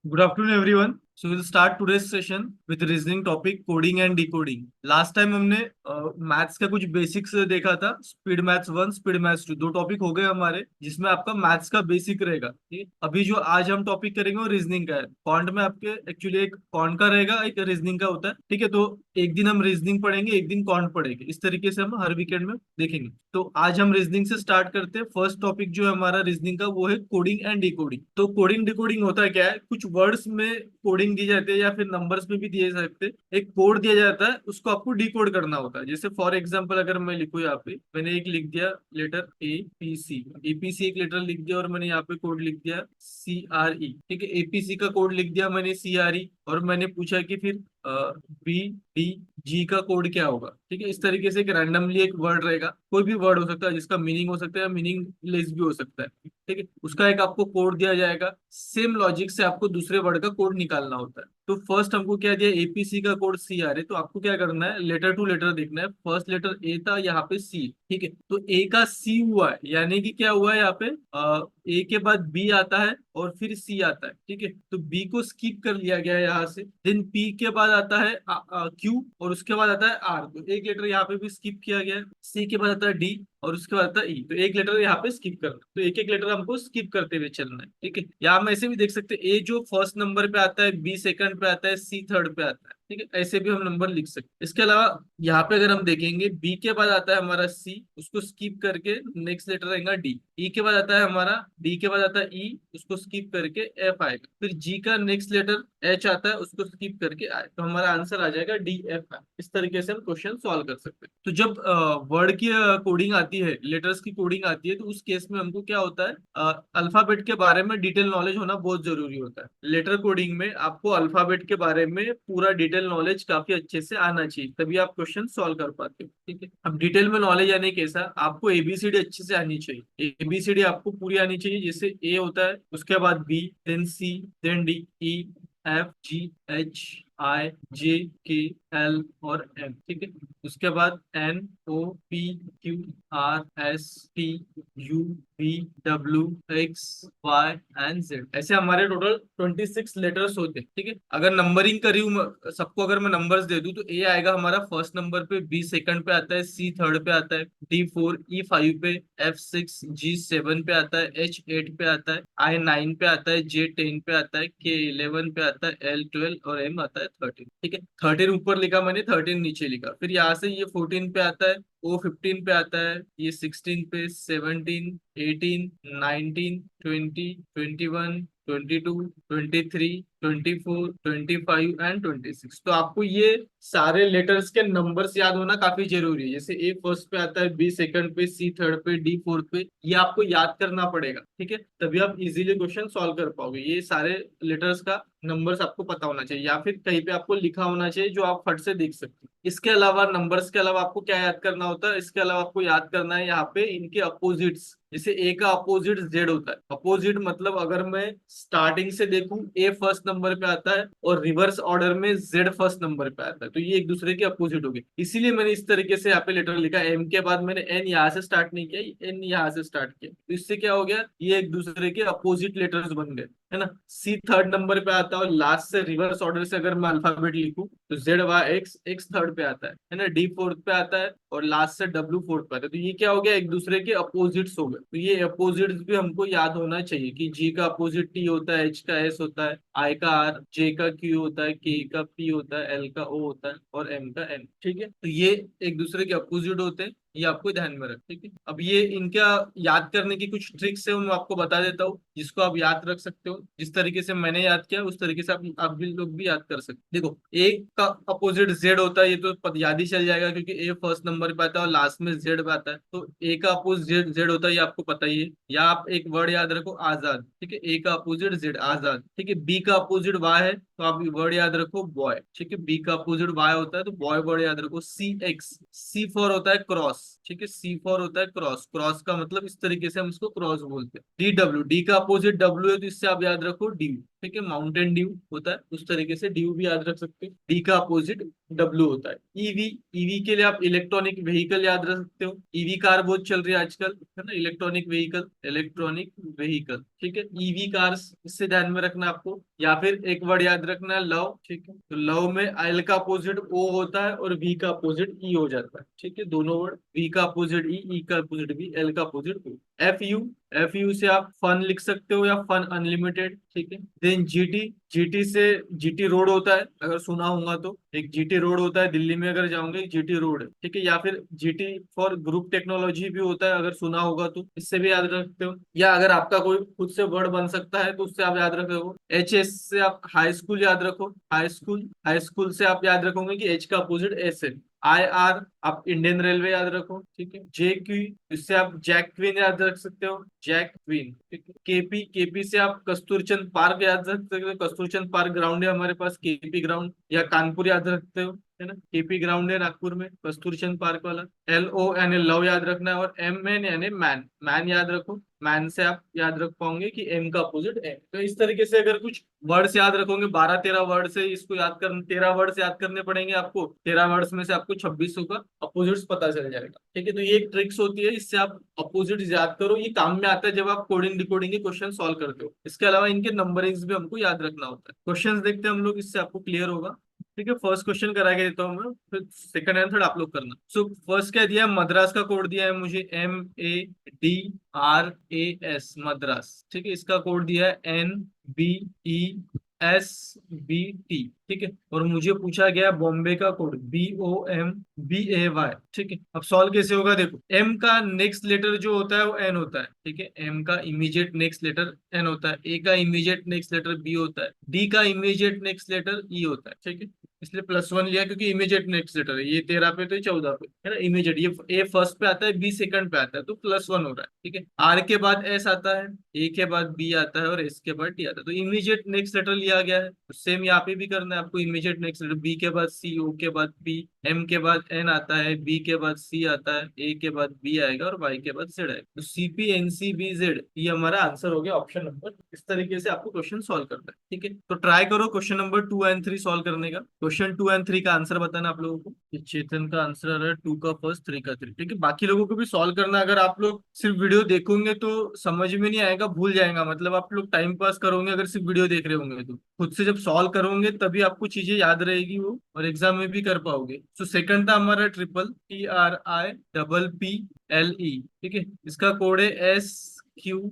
Good afternoon, everyone. So we'll start today's session with reasoning topic coding and decoding. Last time हमने maths का कुछ basics देखा था। Speed maths one, speed maths two, दो topic हो गए हमारे जिसमें आपका मैथ्स का बेसिक रहेगा। ठीक है, अभी जो आज हम टॉपिक करेंगे वो रीजनिंग का है। कॉन्ट में आपके एक्चुअली एक कॉन्ट का रहेगा, एक रीजनिंग का होता है। ठीक है, तो एक दिन हम रीजनिंग पढ़ेंगे, एक दिन कॉन्ट पढ़ेंगे। इस तरीके से हम हर वीकेंड में देखेंगे। तो आज हम रीजनिंग से स्टार्ट करते हैं। फर्स्ट टॉपिक जो है हमारा रीजनिंग का वो है कोडिंग एंड डिकोडिंग। तो कोडिंग डिकोडिंग होता क्या है, कुछ वर्ड्स में कोडिंग दी जाती है या फिर नंबर्स में भी दिए जा सकते हैं। एक कोड दिया जाता है, उसको आपको डिकोड करना होता है। जैसे फॉर एग्जांपल अगर मैं लिखूं, यहाँ पे मैंने एक लिख दिया लेटर APC। एपीसी एक लेटर लिख दिया और मैंने यहाँ पे कोड लिख दिया CRE। ठीक है, एपीसी का कोड लिख दिया मैंने CRE, और मैंने पूछा कि फिर BDG का कोड क्या होगा। ठीक है, इस तरीके से एक रैंडमली एक वर्ड रहेगा, कोई भी वर्ड हो सकता है जिसका मीनिंग हो सकता है, मीनिंगलेस भी हो सकता है। ठीक है, उसका एक आपको कोड दिया जाएगा। सेम लॉजिक से आपको दूसरे वर्ड का कोड निकालना होता है। तो फर्स्ट हमको क्या दिया, APC का कोड CRA। तो आपको क्या करना है, लेटर टू लेटर देखना है। फर्स्ट लेटर A था, यहाँ पे C। ठीक है, तो A का C हुआ है, यानी कि क्या हुआ है यहाँ पे, A के बाद B आता है और फिर C आता है। ठीक है, तो B को स्किप कर लिया गया है यहाँ से। देन P के बाद आता है Q, और उसके बाद आता है R। तो एक लेटर यहाँ पे भी स्किप किया गया है। C के बाद आता है D, और उसके बाद आता है E। तो एक लेटर यहाँ पे स्किप करना, तो एक एक लेटर हमको स्किप करते हुए चलना है। ठीक है, यहाँ हम ऐसे भी देख सकते हैं, A जो फर्स्ट नंबर पे आता है, B सेकंड पे आता है, C थर्ड पे आता है। ठीक है, ऐसे भी हम नंबर लिख सकते हैं। इसके अलावा यहाँ पे अगर हम देखेंगे, B के बाद आता है हमारा C, उसको स्किप करके नेक्स्ट लेटर रहेगा D। E के बाद आता है हमारा, D के बाद आता है E, उसको स्किप करके F आएगा। फिर G का नेक्स्ट लेटर H आता है, उसको स्किप करके आए, तो हमारा आंसर आ जाएगा DF। इस तरीके से हम क्वेश्चन सॉल्व कर सकते हैं। तो जब वर्ड की कोडिंग आती है, लेटर्स की कोडिंग आती है, तो उस केस में हमको क्या होता है, अल्फाबेट के बारे में डिटेल नॉलेज होना बहुत जरूरी होता है। लेटर कोडिंग में आपको अल्फाबेट के बारे में पूरा डिटेल नॉलेज काफी अच्छे से आना चाहिए, तभी आप क्वेश्चन सॉल्व कर पाते हो। ठीक है, अब डिटेल में नॉलेज आने कैसा, आपको ABCD अच्छे से आनी चाहिए। ABCD आपको पूरी आनी चाहिए। जैसे A होता है, उसके बाद B, then C, then DEFGHIJKL और M। ठीक है, उसके बाद NOPQRSTUV WXYZ, ऐसे हमारे टोटल 26 लेटर्स होते हैं। ठीक है, अगर नंबरिंग करी हूँ सबको, अगर मैं नंबर्स दे दूं, तो A आएगा हमारा फर्स्ट नंबर पे, B सेकंड पे आता है, C थर्ड पे आता है, D4, E5 पे, F6, G7 पे आता है, H8 पे आता है, I9 पे आता है, J10 पे आता है, K11 पे आता है, L12 और M आता है 13। ठीक है, 13 ऊपर लिखा मैंने, 13 नीचे लिखा। फिर यहाँ से ये 14 पे आता है, O15 पे आता है, ये 16 पे, 17, 18, 19, 20, 21, 22, 23, 24, 25 एंड 26। तो आपको ये सारे लेटर्स के नंबर्स याद होना काफी जरूरी है। जैसे A फर्स्ट पे आता है, B सेकंड पे, C थर्ड पे, D फोर्थ पे, ये आपको याद करना पड़ेगा। ठीक है, तभी आप इजीली क्वेश्चन सॉल्व कर पाओगे। ये सारे लेटर्स का नंबर्स आपको पता होना चाहिए, या फिर कहीं पे आपको लिखा होना चाहिए जो आप फट से देख सकते हो। इसके अलावा नंबर्स के अलावा आपको क्या याद करना होता है, इसके अलावा आपको याद करना है यहाँ पे इनके अपोजिट्स। जैसे A का अपोजिट Z होता है। अपोजिट मतलब अगर मैं स्टार्टिंग से देखूं, A फर्स्ट नंबर पे आता है और रिवर्स ऑर्डर में Z फर्स्ट नंबर पे आता है, तो ये एक दूसरे के अपोजिट हो गए। इसीलिए मैंने इस तरीके से यहाँ पे लेटर लिखा। M के बाद मैंने N यहाँ से स्टार्ट नहीं किया, N यहाँ से स्टार्ट किया, तो इससे क्या हो गया, ये एक दूसरे के अपोजिट लेटर्स बन गए, है ना। C थर्ड नंबर पे आता है, और लास्ट से रिवर्स ऑर्डर से अगर मैं अल्फाबेट लिखूं, तो ZYX थर्ड पे आता है ना। D फोर्थ पे आता है, और लास्ट से W फोर्थ पे आता है। तो ये क्या हो गया, एक दूसरे के अपोजिट्स हो गए। तो ये अपोजिट्स भी हमको याद होना चाहिए कि G का अपोजिट T होता है, H का S होता है, I का R, J का Q होता है, K का P होता है, L का O होता है, और M का M। ठीक है, तो ये एक दूसरे के अपोजिट होते हैं, ये आपको ध्यान में रख। ठीक है, अब ये इनका याद करने की कुछ ट्रिक्स है, वो मैं आपको बता देता हूँ, जिसको आप याद रख सकते हो। जिस तरीके से मैंने याद किया, उस तरीके से आप भी लोग भी याद कर सकते हो। देखो, एक का अपोजिट Z होता है, ये तो याद ही चल जाएगा, क्योंकि A फर्स्ट नंबर पे आता है और लास्ट में Z पे आता है। तो A का अपोजिट Z होता है, ये आपको पता ही है। या आप एक वर्ड याद रखो, आजाद। ठीक है, A का अपोजिट Z, आजाद। ठीक है, B का अपोजिट Y है, तो आप वर्ड याद रखो, बॉय। ठीक है, B का अपोजिट Y होता है, तो बॉय वर्ड याद रखो, CX। C4 होता है क्रॉस। ठीक है, C4 होता है क्रॉस। क्रॉस का मतलब इस तरीके से हम इसको क्रॉस बोलते हैं। DW, D का अपोजिट W है, तो इससे आप याद रखो, ड्यू। ठीक है, माउंटेन ड्यू होता है उस तरीके से ड्यू भी याद रख सकते हो। डी का अपोजिट डब्ल्यू होता है। ईवी, ईवी के लिए आप इलेक्ट्रॉनिक व्हीकल याद रख सकते हो। ईवी कार बहुत चल रही है आजकल, है ना, इलेक्ट्रॉनिक व्हीकल, इलेक्ट्रॉनिक व्हीकल, ठीक है, ईवी कार्स, इससे ध्यान में रखना आपको। या फिर एक वर्ड याद रखना है लव, ठीक है, तो लव में एल का अपोजिट ओ होता है और वी का अपोजिट ई हो जाता है, ठीक है, दोनों वर्ड, वी का अपोजिट ई का अपोजिट वी, एल का opposite O. F U, F U से आप फन लिख सकते हो या फन अनलिमिटेड, ठीक है। देन जीटी, जीटी से जीटी रोड होता है, अगर सुना होगा तो, एक जीटी रोड होता है दिल्ली में अगर जाओगे जीटी रोड है, ठीक है। या फिर जीटी फॉर ग्रुप टेक्नोलॉजी भी होता है, अगर सुना होगा तो इससे भी याद रख सकते हो। या अगर आपका कोई खुद से वर्ड बन सकता है तो उससे आप याद रखोगे। एच एस से आप हाई स्कूल याद रखो, हाई स्कूल, हाई स्कूल से आप याद रखोगे कि एच का अपोजिट एस है। आई आर, आप इंडियन रेलवे याद रखो, ठीक है। जे क्यू, इससे आप जैक क्वीन याद रख सकते हो, जैक क्वीन, ठीक है। केपी, केपी से आप कस्तूरचंद पार्क याद रख सकते हो, कस्तूरचंद पार्क ग्राउंड है हमारे पास, केपी ग्राउंड। या कानपुर याद रखते हो, है ना, केपी ग्राउंड है नागपुर में, कस्तूरचंद पार्क वाला। एल ओ यानी लव याद रखना है, और एम एन यानी मैन, मैन याद रखो। मैन से आप याद रख पाओगे कि एम का अपोजिट एम। तो इस तरीके से अगर कुछ वर्ड्स याद रखोगे, 12-13 वर्ड से इसको याद कर, 13 वर्ड्स याद करने पड़ेंगे आपको, 13 वर्ड्स में से आपको 26 का अपोजिट्स पता चल जाएगा, ठीक है। तो ये एक ट्रिक्स होती है, इससे आप अपोजिट याद करो, ये काम में आता है जब आप कोडिंग डिकोडिंग के क्वेश्चन सॉल्व करते हो। इसके अलावा इनके नंबरिंग्स भी हमको याद रखना होता है। क्वेश्चंस देखते हैं हम लोग, इससे आपको क्लियर होगा, ठीक है। फर्स्ट क्वेश्चन करा के देता हूँ मैं, फिर सेकंड एंड थर्ड आप लोग करना। सो फर्स्ट क्या दिया है, मद्रास का कोड दिया है मुझे, MADRAS, मद्रास, ठीक है। इसका कोड दिया है NBESBT, ठीक है। और मुझे पूछा गया है बॉम्बे का कोड, BOMBAY, ठीक है। अब सॉल्व कैसे होगा, देखो, एम का नेक्स्ट लेटर जो होता है वो एन होता है, ठीक है। एम का इमीडिएट नेक्स्ट लेटर एन होता है, ए का इमीडिएट नेक्स्ट लेटर बी होता है, डी का इमीडिएट नेक्स्ट लेटर ई होता है, ठीक है। इसलिए +1 लिया क्योंकि इमीडिएट नेक्स्ट लेटर है, ये 13 पे तो ये 14 पे, है ना, इमीडिएट। ये ए फर्स्ट पे आता है, बी सेकंड पे आता है, तो +1 हो रहा है, ठीक है। आर के बाद एस आता है, ए के बाद बी आता है और एस के बाद टी आता है, तो इमीडिएट नेक्स्ट लेटर लिया गया है। तो सेम यहाँ पे भी करना है आपको, इमीडिएट नेक्स्ट लेटर, बी के बाद सी, ओ के बाद पी, एम के बाद एन आता है, बी के बाद सी आता है, ए के बाद बी आएगा और वाई के बाद जेड आएगा। तो CPNCBZ, ये हमारा आंसर हो गया ऑप्शन नंबर। इस तरीके से आपको क्वेश्चन सॉल्व करना है, ठीक है। तो ट्राई करो क्वेश्चन नंबर 2 एंड 3 सॉल्व करने का। क्वेश्चन 2 एंड 3 का आंसर बताना आप लोगों को। ये चेतन का आंसर है 2 का फर्स्ट, 3 का 3, ठीक है। बाकी लोगों को भी सॉल्व करना, अगर आप लोग सिर्फ वीडियो देखोगे तो समझ में नहीं आएगा, भूल जाएगा, मतलब आप लोग टाइम पास करोगे अगर सिर्फ वीडियो देख रहे होंगे तो। खुद से जब सॉल्व करोगे तभी आपको चीजें याद रहेगी वो, और एग्जाम में भी कर पाओगे। तो सेकंड था हमारा TRIPPLE, ठीक है। इसका कोड है SQHOOKD,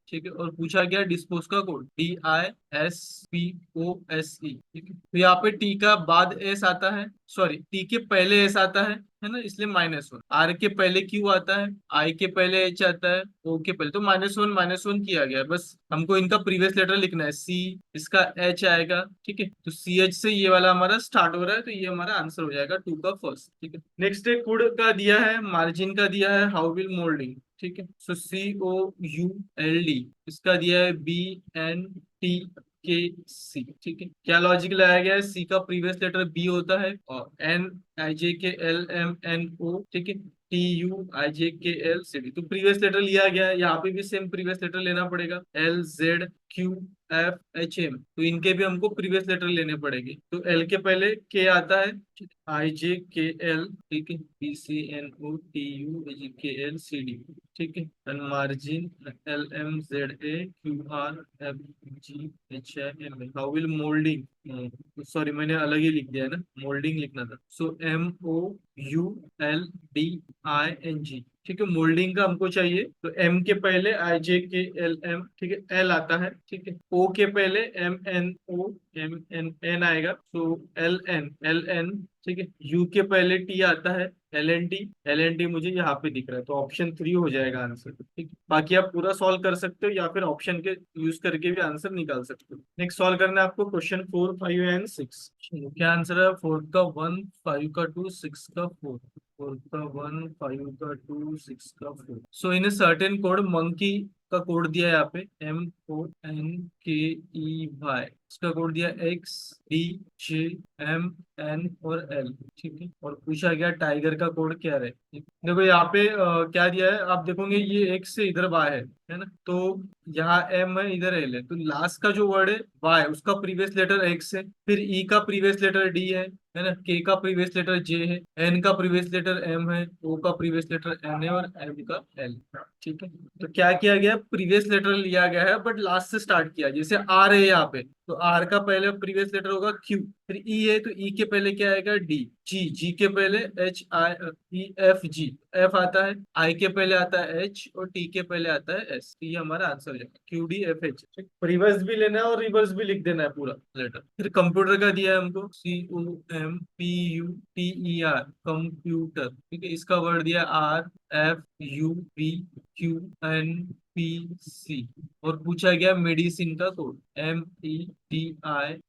ठीक है। और पूछा गया डिस्पोज का कोड DISPOSE, ठीक है। तो यहाँ पे टी का बाद एस आता है, सॉरी, टी के पहले एस आता है ना, इसलिए -1। आर के पहले क्यू आता है, आई के पहले एच आता है, ओ के पहले, तो -1 किया गया है। बस हमको इनका प्रीवियस लेटर लिखना है, सी, इसका एच आएगा, ठीक है। तो CH से ये वाला हमारा स्टार्ट हो रहा है, तो ये हमारा आंसर हो जाएगा 2 का फर्स्ट, ठीक है। नेक्स्ट है कुड का दिया है, मार्जिन का दिया है, हाउ विल मोल्डिंग, ठीक है। सो COULD, इसका दिया है BNTKC, ठीक है। क्या लॉजिक लगाया गया है, सी का प्रीवियस लेटर बी होता है, और NIJKLMNO, ठीक है, TUIJKLCD, तो प्रीवियस लेटर लिया गया है। यहाँ पे भी सेम प्रीवियस लेटर लेना पड़ेगा, LZQFHM, तो इनके भी हमको प्रीवियस लेटर लेने पड़ेंगे। तो एल के पहले के आता है, IJKL, ठीक है, PCNOTUJKLCD, ठीक है। And margin LMZAQRFGHIML, how will moulding, sorry मैंने अलग ही लिख दिया है ना, मोल्डिंग लिखना था। सो MOULDING, ठीक है। मोल्डिंग का हमको चाहिए, तो एम के पहले IJKLM, ठीक है, एल आता है, ठीक है। ओ के पहले MNO आएगा, तो LN, ठीक है। यू के पहले टी आता है, LNT मुझे यहाँ पे दिख रहा है, तो ऑप्शन 3 हो जाएगा आंसर, ठीक। बाकी आप पूरा सॉल्व कर सकते हो या फिर ऑप्शन के यूज करके भी आंसर निकाल सकते हो। नेक्स्ट सॉल्व करना है आपको क्वेश्चन 4, 5 एंड 6। क्या आंसर है, 4 का 1, 5 का 2, 6 का 4, 4 का 1, 5 का 2, 6 का 4। सो इन ए सर्टेन कोड, monkey का कोड दिया है यहाँ पे MONKEY, इसका कोड दिया XDJMN और L, ठीक है। और पूछा गया टाइगर का कोड क्या रहे। देखो यहाँ पे क्या दिया है, आप देखोगे ये X से इधर Y है ना, तो यहाँ M है, इधर L है, तो लास्ट का जो वर्ड है Y, उसका प्रीवियस लेटर X है, फिर E का प्रीवियस लेटर D है ना, K का प्रीवियस लेटर J है, N का प्रीवियस लेटर M है, O का प्रीवियस लेटर N है और M का L, ठीक है। तो क्या किया गया, प्रीवियस लेटर लिया गया है बट लास्ट से स्टार्ट किया, जैसे R है यहाँ पे, तो R का पहले प्रीवियस लेटर होगा Q, फिर E है तो E के पहले क्या आएगा D, G के पहले HIEFG, F आता है, I के पहले आता है H और T के पहले आता है S, ये हमारा आंसर हो जाएगा QDFH। रिवर्स भी लेना है और रिवर्स भी लिख देना है पूरा लेटर। फिर कंप्यूटर का दिया है हमको COMPUTER, कंप्यूटर, ठीक है। इसका वर्ड दिया RFUBQNPC और पूछा गया मेडिसिन का कोड MEDICINE,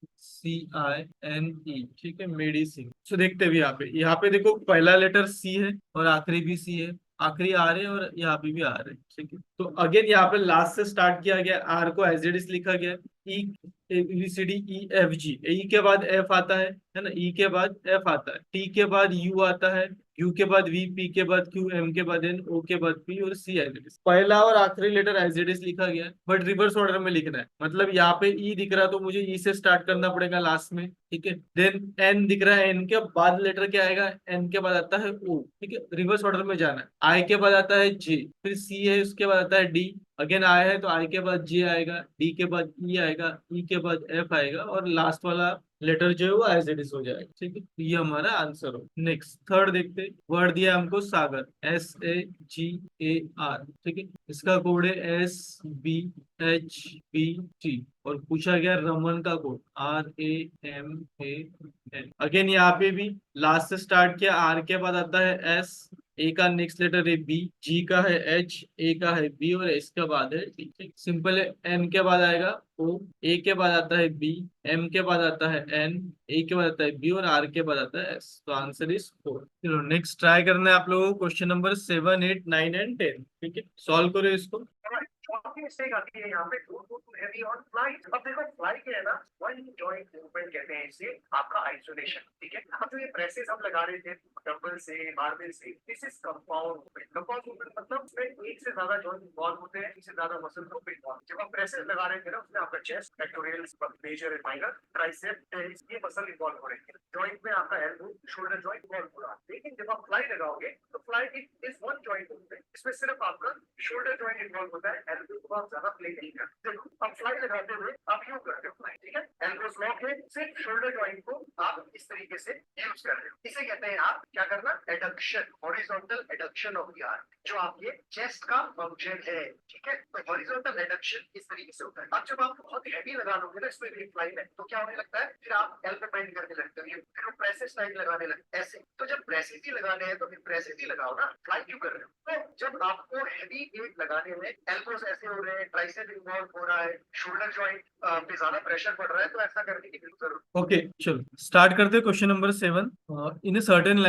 ठीक है, मेडिसिन। तो देखते भी यहाँ पे देखो पहला लेटर C है और आखिरी भी C है, आखिरी आर है और यहाँ पे भी आर है, ठीक है। तो अगेन यहाँ पे लास्ट से स्टार्ट किया गया, आर को एज इट इज लिखा गया, ई ABCDEFG, ई के बाद एफ आता है ना, ई के बाद एफ आता है, टी के बाद यू आता है, यू के बाद वी, पी के बाद क्यू, एम के बाद एन, ओ के बाद पी और सी एज इट इज। पहला और आखिरी लेटर एज इट इज लिखा गया है बट रिवर्स ऑर्डर में लिखना है, मतलब यहाँ पे ई दिख रहा है तो मुझे ई से स्टार्ट करना पड़ेगा लास्ट में, ठीक है। देन एन दिख रहा है, एन के बाद लेटर क्या आएगा, एन के बाद आता है ओ, ठीक है, रिवर्स ऑर्डर में जाना है। आई के बाद आता है जे, फिर सी है, उसके बाद आता है डी, अगेन आई है तो आई के बाद जे आएगा, डी के बाद ई आएगा, ई के बाद एफ आएगा और लास्ट वाला लेटर जो है वो एज इट इज हो जाएगा, ठीक है। तो ये हमारा आंसर हो। नेक्स्ट थर्ड देखते हैं, वर्ड दिया हमको सागर, SAGAR, ठीक है। इसका कोड है SBHBT और पूछा गया रमन का कोड RAMAN। अगेन यहाँ पे भी लास्ट से स्टार्ट किया, आर के बाद आता है एस, ए का नेक्स्ट लेटर है बी, जी का है एच, ए का है बी और एस का बाद है टी, ठीक सिंपल है। एन के बाद आएगा ओ, ए के बाद आता है बी, एम के बाद आता है एन, ए के बाद आता है बी और आर के बाद आता है एस, तो आंसर इज 4। चलो नेक्स्ट ट्राई करना है आप लोगों को, क्वेश्चन नंबर 7, 8, 9 एंड 10, ठीक है। सॉल्व करो इसको। चौथी मिस्टेक आती है यहाँ पे, हेवी ऑन फ्लाइट। अब देखो फ्लाइट है ना, वन जॉइंट मूवमेंट कहते हैं इसे, आपका आइसोलेशन, ठीक है। अब जो ये प्रेसेस हम लगा रहे थे डंबल से, बारबेल से, this is compound movement. Compound movement मतलब उसमें एक से ज्यादा जॉइंट इन्वॉल्व होते हैं, एक से ज्यादा मसल ग्रुप इन्वॉल्व। जब आप प्रेसेस लगा रहे थे ना, उसमें आपका chest, pectorals, major and minor, triceps, ये मसल इन्वॉल्व हो रहे हैं। जॉइंट में आपका एल्बो, शोल्डर जॉइंट इन्वॉल्व हो रहा है। लेकिन जब आप फ्लाई लगाओगे तो fly is one joint movement, इसमें सिर्फ आपका शोल्डर जॉइंट इन्वॉल्व होता है, एल्बो को आप ज्यादा प्ले नहीं करते। देखो अब फ्लाई लगाते हुए आप यूं करते हो फ्लाई, ठीक है, एल्बोस लॉक है, सिर्फ शोल्डर जॉइंट को आप इस तरीके से यूज कर रहे हो। इसे कहते हैं आप क्या करना, adduction, horizontal adduction of the arm, जो आपके चेस्ट का फंक्शन है, ठीक है। तो हॉरिजॉन्टल एडक्शन इस तरीके से होता है। अब जब आप बहुत हैवी लगा लोगे ना इसमें भी फ्लाई में, तो क्या होने लगता है, फिर आप एल पे बाइंड करने लगते हो, फिर प्रेसेस टाइप लगाने लगते हैं ऐसे। तो जब प्रेसेस ही लगाने हैं तो फिर प्रेसेस ही लगाओ ना, फ्लाई क्यों कर रहे हो। तो जब आपको हैवी वेट लगाने में एल्बोस ऐसे हो रहे हैं, ट्राइसेप इन्वॉल्व हो रहा है, शोल्डर जॉइंट पे ज्यादा प्रेशर पड़ रहा है, तो ऐसा करने की जरूरत। ओके चलो स्टार्ट करते हैं question number 7। In a certain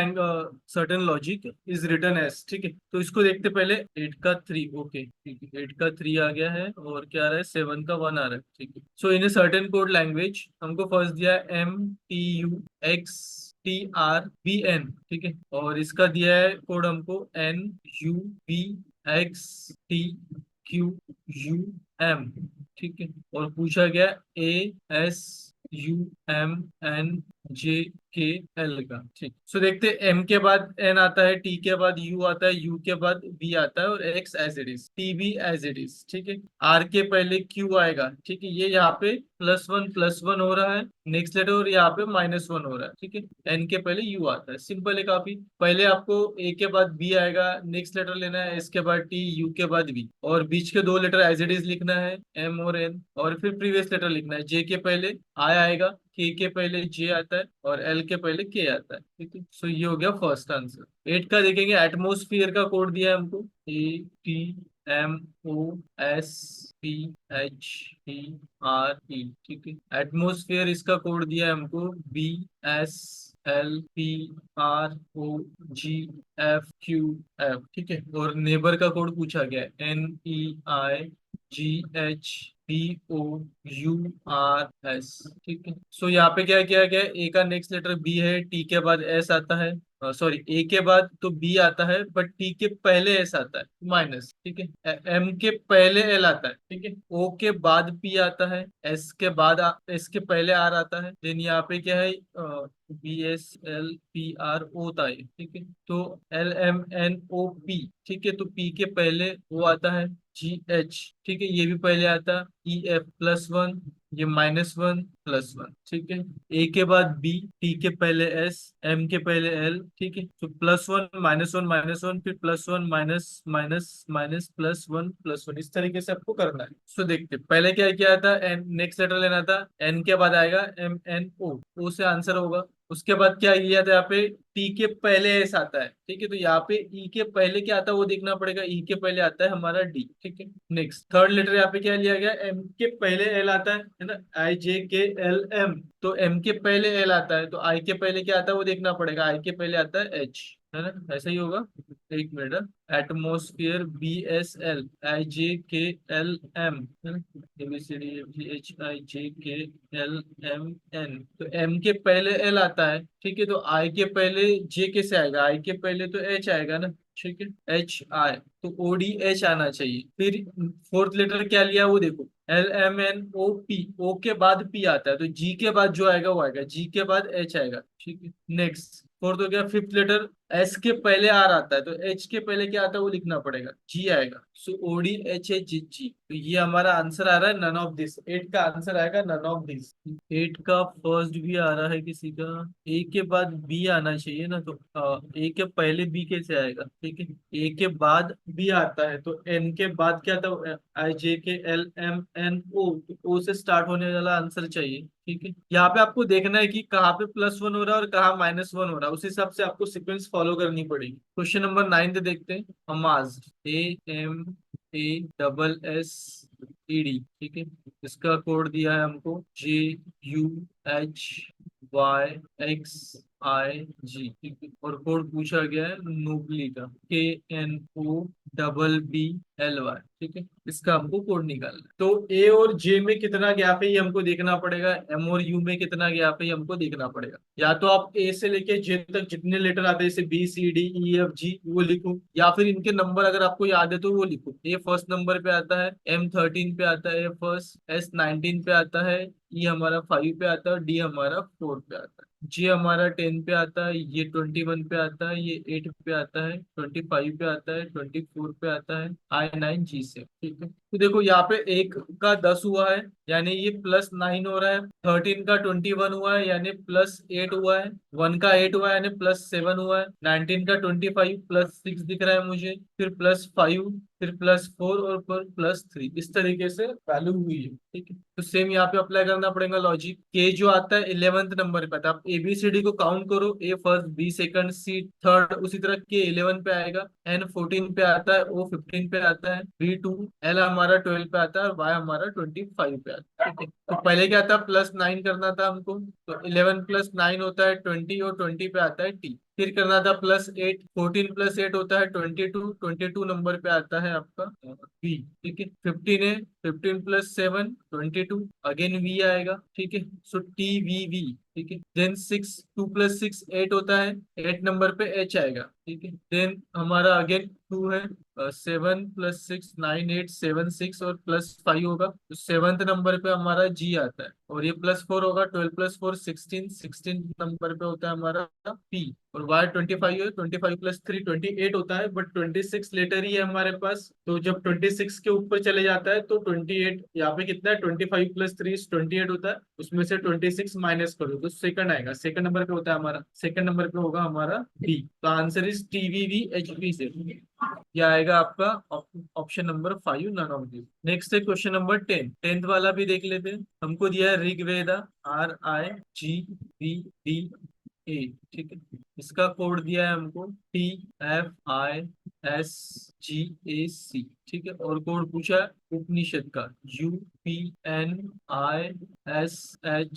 certain logic is written as, ठीक है। तो इसको देखते पहले 8 का 3, ओके ठीक है, 8 का 3 आ गया है और क्या आ रहा है, 7 का 1 आ रहा है, ठीक है। सो इन ए सर्टेन कोड लैंग्वेज हमको फर्स्ट दिया है MTUXTRBN, ठीक है। और इसका दिया है कोड हमको NUBXTQUM, ठीक है। और पूछा गया ASUMNJKL का, ठीक। सो देखते एम के बाद एन आता है, टी के बाद यू आता है, यू के बाद बी आता है और X as it is, T B as it is, ठीक है। आर के पहले क्यू आएगा, ठीक है, ये यहाँ पे +1 हो रहा है नेक्स्ट लेटर और यहाँ पे -1 हो रहा है, ठीक है। एन के पहले यू आता है, सिंपल है काफी। पहले आपको ए के बाद बी आएगा, नेक्स्ट लेटर लेना है, एस के बाद टी, यू के बाद बी और बीच के दो लेटर एज इट इज लिखना है एम और एन, और फिर प्रीवियस लेटर लिखना है। जे के पहले आई आएगा, के पहले जे आता है और एल के पहले के आता है, ठीक है। सो ये हो गया फर्स्ट आंसर। 8 का देखेंगे, एटमोस्फियर का कोड दिया है हमको ATMOSPHERE, ठीक है। एटमोस्फियर इसका कोड दिया है हमको BSLPROGFQF, ठीक है। और नेबर का कोड पूछा गया है NEI GHBOURS, ठीक है। सो यहाँ पे क्या किया गया है, ए का नेक्स्ट लेटर बी है, टी के बाद एस आता है, सॉरी ए के बाद तो बी आता है बट टी के पहले एस आता है माइनस, ठीक है। एम के पहले एल आता है, ठीक है। ओ के बाद पी आता है, एस के बाद एस के पहले आर आता है, देन यहाँ पे क्या है, BSLPRO होता है, ठीक है। तो LMNOP, ठीक है। तो पी के पहले वो आता है GH, ठीक है, ये भी पहले आता, EF+1, ये -1 +1, ठीक है। ए के बाद बी, टी के पहले एस, एम के पहले एल, ठीक है। तो +1 -1 -1, फिर +1 माइनस माइनस माइनस +1 +1, इस तरीके से आपको करना है। सो देखते हैं, पहले क्या किया था, एन नेक्स्ट लेटर लेना था, एन के बाद आएगा MNO, ओ से आंसर होगा। उसके बाद क्या किया था, यहाँ पे टी के पहले एस आता है, ठीक है। तो यहाँ पे ई के पहले क्या आता है वो देखना पड़ेगा, ई के पहले आता है हमारा डी, ठीक है। नेक्स्ट थर्ड लेटर यहाँ पे क्या लिया गया, एम के पहले एल आता है ना, IJKLM। तो एम के पहले एल आता है, तो आई के पहले क्या आता है वो देखना पड़ेगा, आई के पहले आता है एच, है ना, ऐसा ही होगा। एक मिनट, एटमोस्फियर BSL, IJKLM, है ना, ABCDEFGHIJKLMN। तो एम के पहले एल आता है, ठीक है। तो आई के पहले जे कैसे आएगा, आई के पहले तो एच आएगा ना, ठीक है, HI। तो ODH आना चाहिए। फिर फोर्थ लेटर क्या लिया वो देखो, LMNOP, ओ के बाद पी आता है, तो जी के बाद जो आएगा वो आएगा, जी के बाद एच आएगा, ठीक है। नेक्स्ट फोर्थ हो गया। फिफ्थ लेटर एस के पहले आर आता है, तो एच के पहले क्या आता है वो लिखना पड़ेगा, जी आएगा। सो ODHHG, तो ये हमारा आंसर आ रहा है नन ऑफ दिस, 8 का आंसर आएगा नन ऑफ दिस। 8 का फर्स्ट भी आ रहा है किसी का, ए के बाद बी आना चाहिए ना, तो ए के पहले बी कैसे आएगा, ठीक है। ए के बाद बी आता है, तो एन के बाद क्या था, IJKLMNO, तो ओ से स्टार्ट होने वाला आंसर चाहिए, ठीक है। यहाँ पे आपको देखना है कि कहाँ पे +1 हो रहा है और कहाँ -1 हो रहा है, उस हिसाब से आपको सीक्वेंस फॉलो करनी पड़ेगी। क्वेश्चन नंबर 9 देखते हैं। हमाज, AMASSED, ठीक है। इसका कोड दिया है हमको JUHYXIG, ठीक है। और कोड पूछा गया है नोबली का, KNOBBBLY, ठीक है। इसका हमको कोड निकालना है। तो ए और जे में कितना गैप है ये हमको देखना पड़ेगा, एम और यू में कितना गैप है ये हमको देखना पड़ेगा। या तो आप ए से लेके जे तक जितने लेटर आते हैं, जैसे BCDEFG, वो लिखो, या फिर इनके नंबर अगर आपको याद है तो वो लिखो। ए फर्स्ट नंबर पे आता है, M13 पे आता है फर्स्ट, S19 पे आता है, ई हमारा 5 पे आता है, डी हमारा 4 पे आता है, जी हमारा 10 पे आता है, ये 21 पे आता है, ये 8 पे आता है, 25 पे आता है, 24 पे आता है, I9G7, ठीक है। तो देखो यहाँ पे एक का 10 हुआ है, यानी ये +9 हो रहा है। 13 का 21 हुआ है, यानी +8 हुआ है। 1 का 8 हुआ है, यानी +7 हुआ है। 19 का 25 +6 दिख रहा है मुझे, फिर +5, फिर +4 और फिर +3, इस तरीके से वैल्यू हुई है, ठीक है। तो सेम यहाँ पे अप्लाई करना पड़ेगा लॉजिक। के जो आता है 11th नंबर पे आता है, आप ABCD को काउंट करो, ए फर्स्ट, बी सेकंड, सी थर्ड, उसी तरह के 11 पे आएगा। N 14 पे आता है, O 15 पे आता है, B2, L हमारा 12 पे आता है, और Y हमारा 25 पे आता है, ठीक है। तो पहले क्या था, +9 करना था हमको, तो 11 +9 होता है 20, और 20 पे आता है T। फिर करना था +8, 14 +8 होता है 22, 22 नंबर पे आता है आपका V, ठीक है। 15 है, 15 +7 22, अगेन V आएगा, ठीक है। सो TVV, ठीक है। देन 6, 2 +6 8 होता है, 8 नंबर पे H आएगा, ठीक है। देन हमारा अगेन 2 है, 7 +6 9 8 7 6 और +5 होगा, तो 7th नंबर पे हमारा G आता है, और ये +4 होगा, 12 +4 16, 16 नंबर पे होता है हमारा P, और Y 25 है, 25 +3 28 होता है, बट 26 लेटर ही है हमारे पास, तो जब 26 के ऊपर चले जाता है तो 28, यहाँ पे कितना है, 25 +3 28 होता है, उसमें से 26 माइनस करो तो सेकंड आएगा, सेकंड नंबर पे होता है हमारा, सेकंड नंबर पे होगा हमारा डी। तो आंसर इज TVVHP से, यह आएगा आपका option number 5, none of this. Next है क्वेश्चन नंबर 10, 10th वाला भी देख लेते हैं। हमको दिया है ऋग्वेदा, RIGVDA, ठीक है। इसका कोड दिया है हमको TFISGAC, ठीक है। और कोड पूछा है उपनिषद का, UPNISHAD,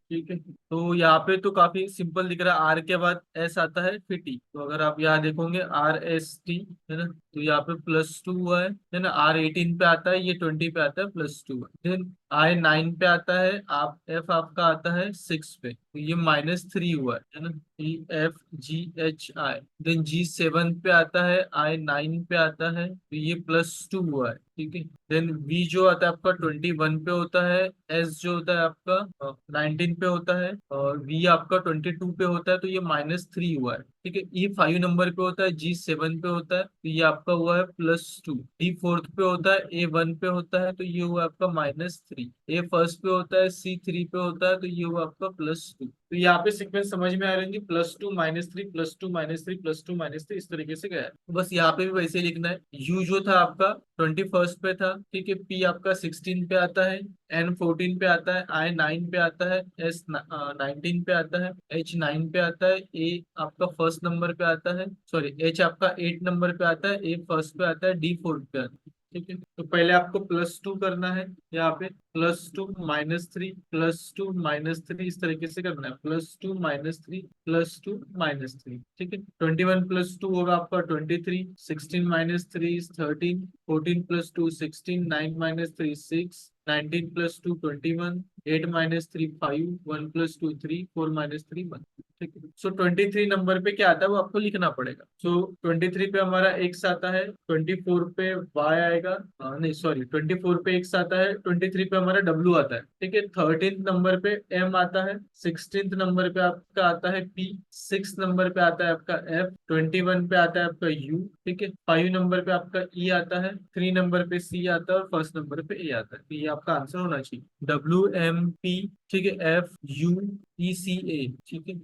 ठीक है। तो यहाँ पे तो काफी सिंपल दिख रहा है, आर के बाद एस आता है, फिर टी। तो अगर आप यहाँ देखोगे RST, है ना, तो यहाँ पे +2 हुआ है ना। R18 पे आता है, ये 20 पे आता है, +2 है। देन I9 पे आता है, आप F आपका आता है 6 पे, तो ये -3 हुआ है ना। EFGHI। देन G7 पे आता है, I9 पे आता है, तो ये +2 हुआ है, ठीक है। देन V जो आता है आपका 21 पे होता है, S जो होता है आपका 19 पे होता है, और V आपका 22 पे होता है, तो ये -3 हुआ है, ठीक है। E5 नंबर पे होता है, G7 पे होता है, तो ये आपका हुआ है +2। D4 पे होता है, A1 पे होता है, तो ये हुआ आपका -3। A फर्स्ट पे होता है, C3 पे होता है, तो ये हुआ आपका +2। तो यहाँ पे सीक्वेंस समझ में आ रही है, +2 -3 +2 -3 +2 -3, इस तरीके से गया है। तो बस यहाँ पे भी वैसे ही लिखना है। U जो था आपका 21 पे था, ठीक है। P आपका 16 पे आता है, N 14 पे आता है, I 9 पे आता है, S 19 पे आता है, H 9 पे आता है, A आपका फर्स्ट नंबर पे आता है, सॉरी H आपका 8 नंबर पे आता है, A फर्स्ट पे आता है, D फोर्थ पे आता है, ठीक है। तो पहले आपको +2 करना है, यहाँ पे +2 -3 +2 -3, इस तरीके से करना है, +2 -3 +2 -3, ठीक है। 21 +2 होगा आपका 23, 16 -3 13, 14 +2 16, 9 -3 6, 19 +2 21, 8 -3 5, 1 +2 3, 4 -3 1, ठीक है। सो 23 नंबर पे क्या आता है वो आपको लिखना पड़ेगा। सो 23 पे हमारा एक्स आता है, 24 पे वाई आएगा, नहीं सॉरी 24 पे एक्स आता है, 23 पे हमारा डब्ल्यू आता है, ठीक है। 13 नंबर पे एम आता है, 16 नंबर पे आपका आता है पी, 6 नंबर पे आता है आपका एफ, 21 पे आता है आपका यू, ठीक है। 5 नंबर पे आपका ई आता है, 3 नंबर पे सी आता है, और फर्स्ट नंबर पे ए आता है। तो ये आपका आंसर होना चाहिए, WMP, ठीक है, FUECA, ठीक है।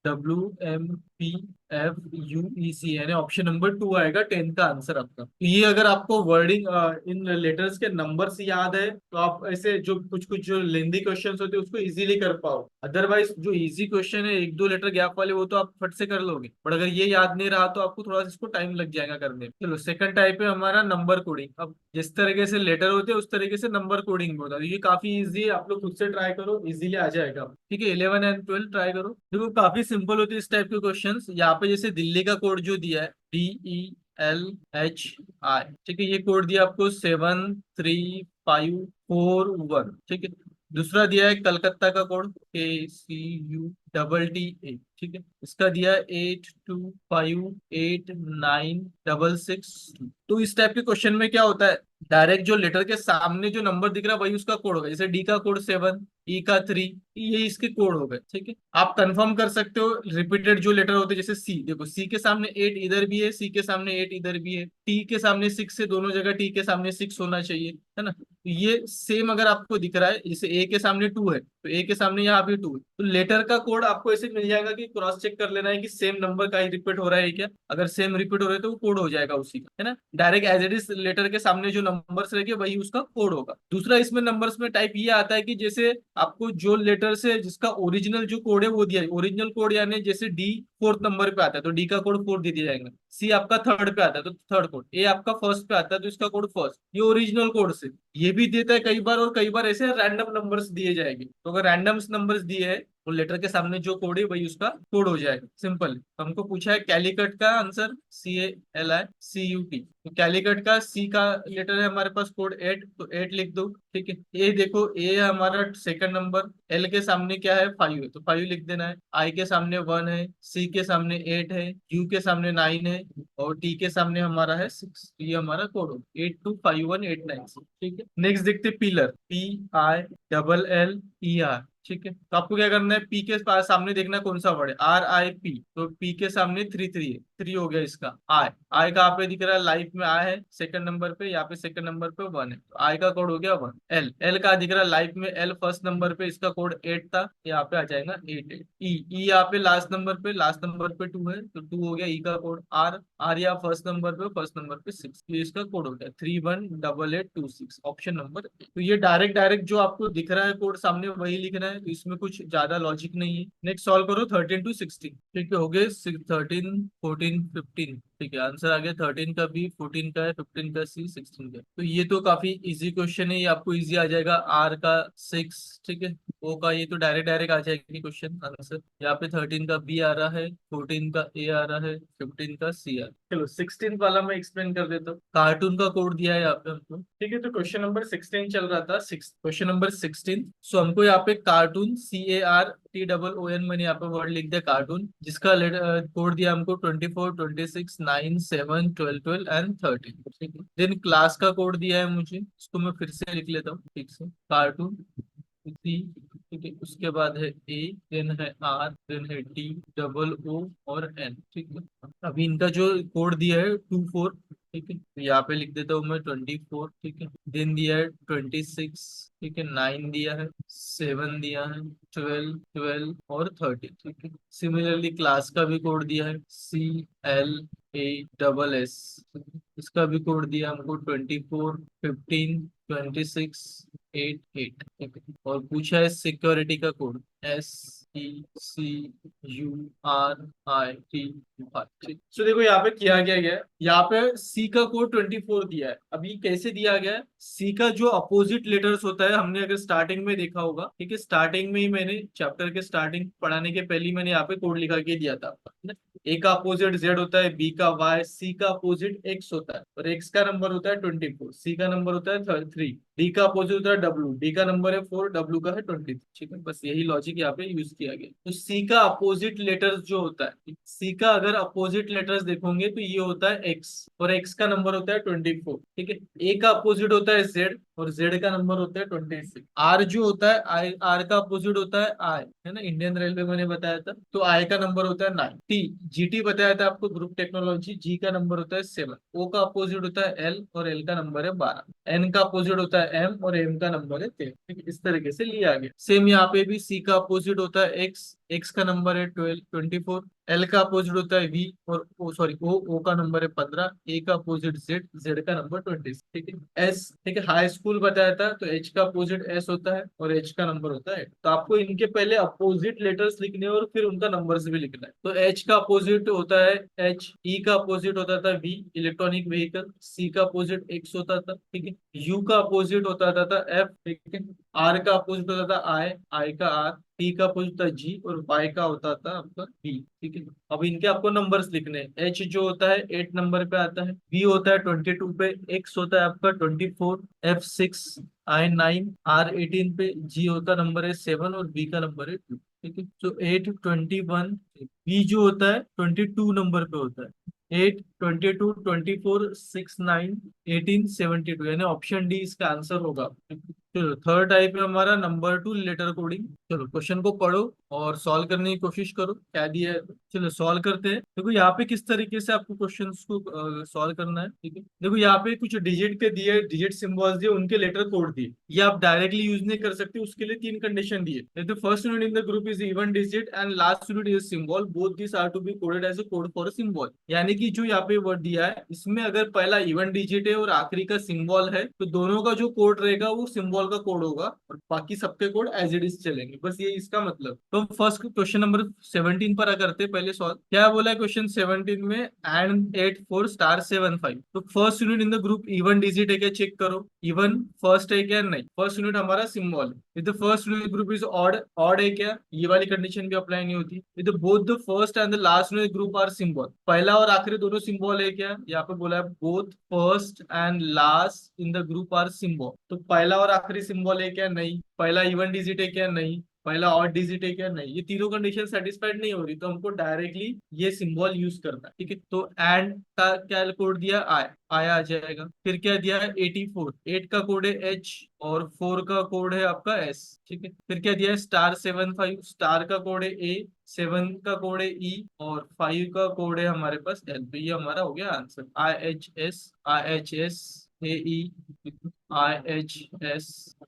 WMPFUEC, यानी ऑप्शन नंबर 2 आएगा 10 का आंसर आपका। तो ये अगर आपको वर्डिंग इन लेटर्स के नंबर्स याद है, तो आप ऐसे जो कुछ कुछ जो लेंदी क्वेश्चंस होते हैं उसको इजीली कर पाओ। अदरवाइज जो इजी क्वेश्चन है 1-2 लेटर गैप वाले, वो तो आप फट से कर लोगे, बट अगर ये याद नहीं रहा तो आपको थोड़ा सा इसको टाइम लग जाएगा करने में। चलो सेकंड टाइप है हमारा नंबर कोडिंग। अब जिस तरीके से लेटर होते हैं उस तरीके से नंबर कोडिंग भी होता है। तो ये काफी इजी है, आप लोग खुद से ट्राई करो, इजीली आ जाएगा, ठीक है। 11 एंड 12 ट्राई करो, देखो काफी सिंपल होती है इस टाइप के क्वेश्चंस। यहाँ पे जैसे दिल्ली का कोड जो दिया है DELHI, ठीक है, ये कोड दिया आपको 73541, ठीक है। दूसरा दिया है कलकत्ता का कोड KCUTTA, ठीक है, इसका दिया है 82589662। तो इस टाइप के क्वेश्चन में क्या होता है, डायरेक्ट जो लेटर के सामने जो नंबर दिख रहा है वही उसका कोड होगा। जैसे डी का कोड 7, ई का 3, ये इसके कोड हो गए, ठीक है। आप कंफर्म कर सकते हो रिपीटेड जो लेटर होते हैं, जैसे सी, देखो सी के सामने 8 इधर भी है, सी के सामने 8 इधर भी है, टी के सामने 6 है, दोनों जगह टी के सामने 6 होना चाहिए, है ना। तो ये सेम अगर आपको दिख रहा है, जैसे ए के सामने 2 है तो ए के सामने यहाँ भी 2 है, तो लेटर का कोड आपको ऐसे मिल जाएगा कि क्रॉस चेक कर लेना है कि सेम नंबर का ही रिपीट हो रहा है क्या। अगर सेम रिपीट हो रहा है तो वो कोड हो जाएगा उसी का, है ना। Direct as it is letter के सामने जो नंबर्स रहेंगे वही उसका कोड होगा। दूसरा इसमें नंबर्स में टाइप ये आता है कि जैसे आपको जो लेटर से जिसका ओरिजिनल जो कोड है वो दिया है, ओरिजिनल कोड यानी जैसे डी फोर्थ नंबर पे आता है तो डी का कोड 4 दे दिया जाएगा, सी आपका थर्ड पे आता है तो थर्ड कोड, ए आपका फर्स्ट पे आता है तो इसका कोड फर्स्ट, ये ओरिजिनल कोड से ये भी देता है कई बार, और कई बार ऐसे रैंडम नंबर्स दिए जाएंगे। तो अगर रैंडम नंबर्स दिए है तो लेटर के सामने जो कोड है वही उसका कोड हो जाएगा, सिंपल। हमको पूछा है कैलिकट का आंसर, CALICUT, तो कैलिकट का सी का लेटर है हमारे पास कोड 8, तो 8 लिख दो, ठीक है। ए देखो, ए है हमारा सेकंड नंबर, एल के सामने क्या है 5 है तो 5 लिख देना है, आई के सामने 1 है, सी के सामने 8 है, यू के सामने 9 है, और टी के सामने हमारा है 6। ये हमारा कोड हो 825189, ठीक है। नेक्स्ट देखते पिलर, PILLER, ठीक है। तो आपको क्या करना है, पी के सामने देखना कौन सा वर्ड है, RIP, तो पी के सामने 3 3 हो गया इसका। आई, आई कहाँ पे दिख रहा है, लाइफ में आई है सेकंड नंबर पे, यहाँ पे सेकंड नंबर पे 1 है तो आई का कोड हो गया 1। एल, एल का दिख रहा है लाइफ में, एल फर्स्ट नंबर पे, इसका कोड 8 था, यहाँ पे आ जाएगा 8 8। ई, ई यहाँ पे लास्ट नंबर पे, लास्ट नंबर पे 2 है तो 2 हो गया ई का कोड। आर, आर यहाँ फर्स्ट नंबर पे, फर्स्ट नंबर पे 6, ये इसका कोड हो गया 318826, ऑप्शन नंबर। तो ये डायरेक्ट डायरेक्ट जो आपको दिख रहा है कोड सामने वही लिखना है, तो इसमें कुछ ज्यादा लॉजिक नहीं है। नेक्स्ट सॉल्व करो 13 to 16, ठीक है, हो गए 13 14 15, ठीक है, आंसर आ गया 13 का बी, 14 का है, 15 का सी, 16 का। तो ये तो काफी इजी क्वेश्चन है, ये आपको इजी आ जाएगा। आर का 6, ठीक है, ओ का ये तो डायरेक्ट डायरेक्ट आ जाएगी क्वेश्चन आंसर। यहाँ पे 13 का बी आ रहा है, 14 का ए आ रहा है, 15 का सी आ रहा है। चलो 16 वाला मैं एक्सप्लेन कर देता हूँ। कार्टून का कोड दिया है यहाँ पे हमको, ठीक है। तो क्वेश्चन नंबर 16 चल रहा था, क्वेश्चन नंबर 16। सो हमको यहाँ पे कार्टून, CARTOON, मैंने यहाँ पे वर्ड लिख दिया कार्टून, जिसका कोड दिया हमको 24, 26, 9, 7, 12, 12 एंड 13, ठीक है। देन क्लास का कोड दिया है मुझे, इसको मैं फिर से लिख लेता हूँ ठीक से। कार्टून सी, ठीक है, उसके बाद है ए, देन है आर, देन है टी, डबल ओ और एन, ठीक है। अभी इनका जो कोड दिया है 24, ठीक है, तो यहाँ पे लिख देता हूँ मैं 24, ठीक है। देन दिया है 26, ठीक है, 9 दिया है, 7 दिया है, 12, 12 और 30, ठीक है। सिमिलरली क्लास का भी कोड दिया है CLASS, इसका भी कोड दिया हमको 24, 15, 26, 8, 8, ठीक है। और पूछा है सिक्योरिटी का कोड SECURIT, ठीक। सो देखो यहाँ पे किया गया है, यहाँ पे सी का कोड 24 दिया है। अभी कैसे दिया गया है, सी का जो अपोजिट लेटर्स होता है, हमने अगर स्टार्टिंग में देखा होगा, ठीक है, स्टार्टिंग में ही मैंने चैप्टर के स्टार्टिंग पढ़ाने के पहले ही मैंने यहाँ पे कोड लिखा के दिया था आपका। ए का अपोजिट जेड होता है, बी का वाई, सी का अपोजिट एक्स होता है, और एक्स का नंबर होता है 24, सी का नंबर होता है 3, डी का अपोजिट होता है डब्ल्यू, डी का नंबर है 4, डब्ल्यू का है 20, ठीक है। बस यही लॉजिक यहाँ पे यूज किया गया। तो सी का अपोजिट लेटर्स जो होता है, सी का अगर अपोजिट लेटर्स देखोगे तो ये होता है एक्स, और एक्स का नंबर होता है 24, ठीक है। ए का अपोजिट होता है जेड, और जेड का नंबर होता है 26। आर जो होता है आई, आर का अपोजिट होता है आई, है ना, इंडियन रेलवे मैंने बताया था, तो आई का नंबर होता है 9। टी, जीटी बताया था आपको, ग्रुप टेक्नोलॉजी, जी का नंबर होता है 7। ओ का अपोजिट होता है एल, और एल का नंबर है 12। एन का अपोजिट होता है एम, और एम का नंबर है 13, ठीक है। इस तरीके से लिया गया। सेम यहाँ पे भी सी का अपोजिट होता है एक्स, एक्स का नंबर है 12, 24। एल का अपोजिट होता है वी, और ओ सॉरी ओ, ओ का नंबर है 15। ए का अपोजिट जेड, जेड का नंबर 20, ठीक है। एस, ठीक है, हाई स्कूल बताया था, तो एच का अपोजिट एस होता है, और एच का नंबर होता है। तो आपको इनके पहले अपोजिट लेटर्स लिखने और फिर उनका नंबर्स भी लिखना है। तो एच का अपोजिट होता है एच, ई का अपोजिट होता था वी, इलेक्ट्रॉनिक व्हीकल, सी का अपोजिट एक्स होता था, ठीक है। यू का अपोजिट होता था एफ, ठीक है। आर का अपोजिट होता था आई, आई का आर, टी का अपोजिट था जी, और वाई का होता था आपका बी, ठीक है। अब इनके आपको नंबर्स लिखने हैं। एच जो होता है 8 नंबर पे आता है, बी होता है 22 पे, एक्स होता है आपका 24, एफ 6, आई 9, आर 18 पे, जी होता नंबर है 7, और बी का नंबर है 2, ठीक है। तो 8, 21, बी जो होता है 22 नंबर पे होता है। 8, 22, 24, 6, 9, 18, 72, यानी ऑप्शन डी इसका आंसर होगा। चलो थर्ड टाइप है हमारा नंबर 2, लेटर कोडिंग। चलो क्वेश्चन को पढ़ो और सॉल्व करने की कोशिश करो, क्या दिया है। चलो सॉल्व करते हैं। देखो यहाँ पे किस तरीके से आपको क्वेश्चंस को सॉल्व करना है, ठीक है। देखो यहाँ पे कुछ डिजिट के दिए, डिजिट सिंबल्स दिए, उनके लेटर कोड दिए, ये आप डायरेक्टली यूज नहीं कर सकते, उसके लिए 3 कंडीशन दिए। The first unit in the group is even digit and last unit is symbol, both this are to be coded as a code for a symbol. यानी कि जो यहाँ पे वर्ड दिया है, इसमें अगर पहला इवन डिजिट है और आखिरी का सिंबल है, तो दोनों का जो कोड रहेगा वो सिंबल का कोड होगा, और बाकी सबके कोड एज इट इज चलेंगे। बस ये इसका मतलब। तो हम फर्स्ट क्वेश्चन नंबर 17 पर करते हैं पहले सॉल्व। क्या बोला है क्वेश्चन 17 में, एंड 8 4 स्टार 7 5। तो first unit in the group even digit है क्या, चेक करो, इवन फर्स्ट है क्या, नहीं, फर्स्ट यूनिट हमारा सिंबल है। If the first unit group is odd, odd है क्या, ये वाली कंडीशन भी अप्लाई नहीं होती। If the both the first and the last unit group are symbol, पहला और आखिरी दोनों सिंबल है क्या, यहाँ पे बोला है both first and last in the group are symbol. तो पहला और आखिरी सिंबल है क्या, नहीं, पहला इवन डिजिट है क्या, नहीं, पहला ऑड डिजिट है क्या, नहीं, ये तीनों कंडीशन सेटिस्फाइड नहीं हो रही, तो हमको डायरेक्टली ये सिंबल यूज करना है, ठीक है। तो एंड का क्या कोड दिया, आई, आया आ जाएगा। फिर क्या दिया है 84, 8 का कोड है एच, और 4 का कोड है आपका एस, ठीक है। फिर क्या दिया है स्टार 7 5, स्टार का कोड है ए, 7 का कोड है ई, और 5 का कोड है हमारे पास एल। तो ये हमारा हो गया आंसर, आई ए ई, IHS,